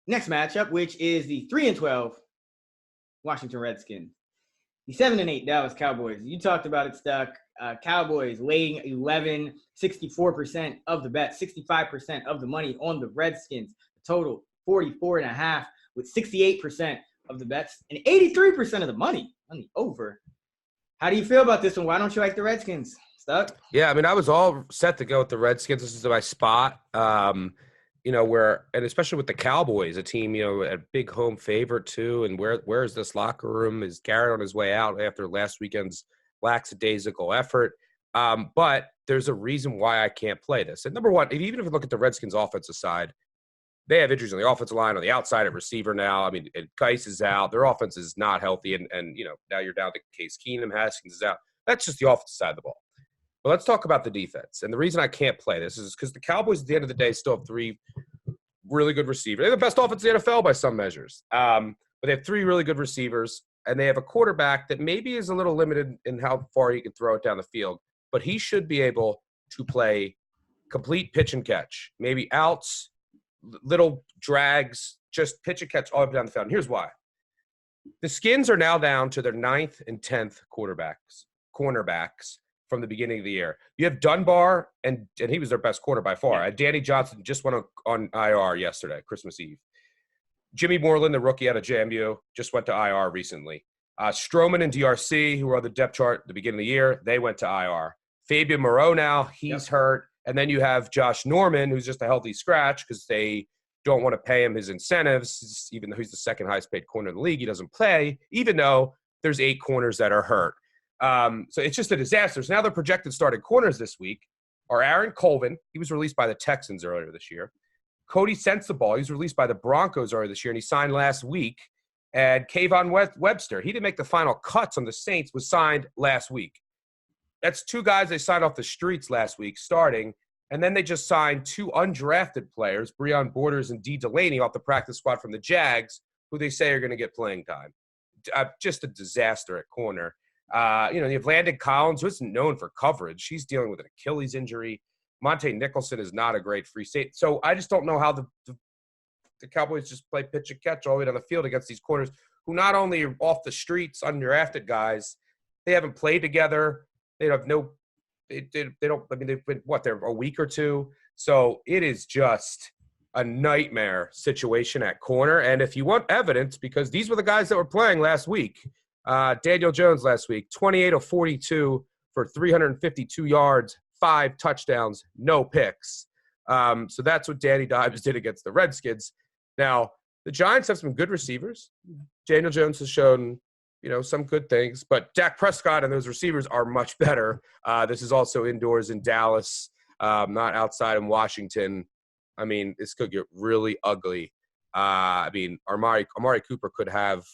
next matchup, which is the 3-12 Washington Redskins, the 7-8 Dallas Cowboys. You talked about it, Stuck. Cowboys laying 11, 64% of the bet, 65% of the money on the Redskins. The total 44.5 with 68% of the bets and 83% of the money on the over. How do you feel about this one? Why don't you like the Redskins, Stuck? Yeah, I mean, I was all set to go with the Redskins. This is my spot. And especially with the Cowboys, a team, a big home favorite too. And where is this locker room? Is Garrett on his way out after last weekend's lackadaisical effort? But there's a reason why I can't play this. And number one, even if you look at the Redskins' offensive side, they have injuries on the offensive line, on the outside at receiver now. I mean, Geis is out. Their offense is not healthy. And now you're down to Case Keenum. Haskins is out. That's just the offensive side of the ball. But let's talk about the defense. And the reason I can't play this is because the Cowboys, at the end of the day, still have three really good receivers. They have the best offense in the NFL by some measures. But they have three really good receivers, and they have a quarterback that maybe is a little limited in how far he can throw it down the field. But he should be able to play complete pitch and catch. Maybe outs, little drags, just pitch and catch all up down the field. And here's why. The Skins are now down to their 9th and 10th cornerbacks from the beginning of the year. You have Dunbar, and he was their best corner by far. Danny Johnson just went on IR yesterday, Christmas Eve. Jimmy Moreland, the rookie out of JMU, just went to IR recently. Stroman and DRC, who were on the depth chart at the beginning of the year, they went to IR. Fabian Moreau now, he's hurt. And then you have Josh Norman, who's just a healthy scratch because they don't want to pay him his incentives. Even though he's the second highest paid corner in the league, he doesn't play, even though there's 8 corners that are hurt. So it's just a disaster. So now the projected starting corners this week are Aaron Colvin. He was released by the Texans earlier this year. Cody Sensabaugh. He was released by the Broncos earlier this year, and he signed last week. And Kayvon Webster. He didn't make the final cuts on the Saints, was signed last week. That's 2 guys they signed off the streets last week starting. And then they just signed 2 undrafted players, Breon Borders and D. Delaney, off the practice squad from the Jags, who they say are going to get playing time. Just a disaster at corner. You have Landon Collins, who isn't known for coverage. He's dealing with an Achilles injury. Monte Nicholson is not a great free safety. So I just don't know how the Cowboys just play pitch and catch all the way down the field against these corners who not only are off the streets, undrafted guys, they haven't played together. They have no – they don't – I mean, they've been, they're a week or two. So it is just a nightmare situation at corner. And if you want evidence, because these were the guys that were playing last week – Daniel Jones last week, 28 of 42 for 352 yards, 5 touchdowns, no picks. So that's what Danny Dimes did against the Redskins. Now, the Giants have some good receivers. Daniel Jones has shown, some good things, but Dak Prescott and those receivers are much better. This is also indoors in Dallas, not outside in Washington. I mean, this could get really ugly. Amari Cooper could have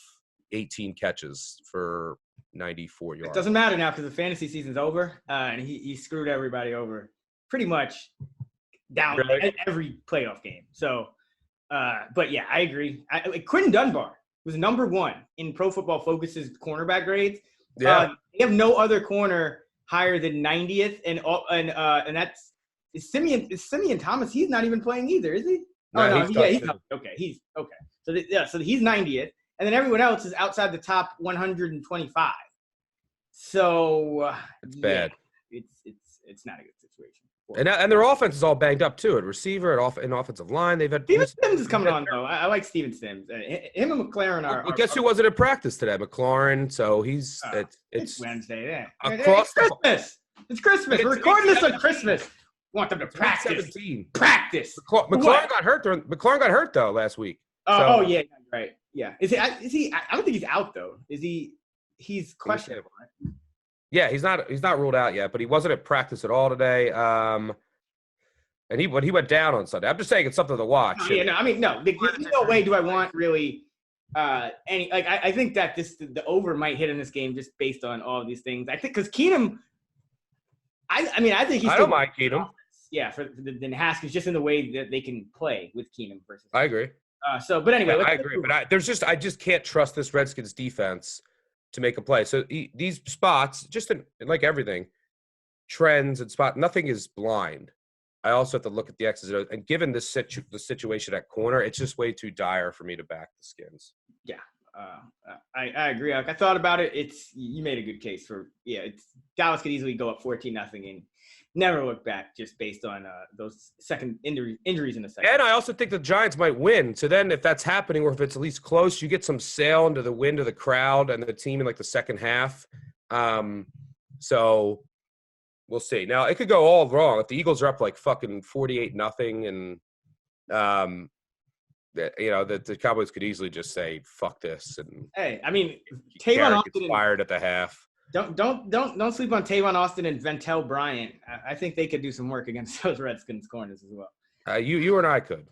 18 catches for 94 yards. It doesn't matter now because the fantasy season's over, and he screwed everybody over pretty much down every playoff game. So, but yeah, I agree. Quentin Dunbar was number 1 in Pro Football Focus's cornerback grades. Yeah, they have no other corner higher than 90th, and that's Simeon Thomas. He's not even playing either, is he? No, he's okay. He's okay. So he's 90th. And then everyone else is outside the top 125. So it's bad. It's not a good situation. And their offense is all banged up too. At receiver, in offensive line, they've had Steven Sims is coming on though. I like Steven Sims. Him and McLaren are. Well, guess who wasn't in practice today? McLaurin. So he's it's Wednesday. Yeah, across it's Christmas. It's Christmas. We're recording this on Christmas. Want them to practice. Practice. McLaurin got hurt. McLaurin got hurt though last week. Oh yeah, right. Yeah. Is he? I don't think he's out though. Is he? He's questionable. Right? Yeah, he's not ruled out yet, but he wasn't at practice at all today. And he went down on Sunday. I'm just saying it's something to watch. No. There's no way do I want really any like I think that the over might hit in this game just based on all of these things. I think because Keenum. I think he's. I don't mind Keenum. Yeah, than Haskins, just in the way that they can play with Keenum versus. I agree. But anyway, I agree. But I just can't trust this Redskins defense to make a play. So these spots, just like everything, trends and spot, nothing is blind. I also have to look at the X's and O's. And given the situation at corner, it's just way too dire for me to back the Skins. Yeah, I agree. Like, I thought about it. You made a good case for Dallas could easily go up 14-0 and never look back just based on those second injuries in the second. And I also think the Giants might win. So then if that's happening or if it's at least close, you get some sail into the wind of the crowd and the team in like the second half. So we'll see. Now, it could go all wrong. If the Eagles are up like fucking 48-0 and the Cowboys could easily just say fuck this. And hey, I mean, Tavon Austin fired at the half. Don't sleep on Tavon Austin and Ventel Bryant. I think they could do some work against those Redskins corners as well. You and I could.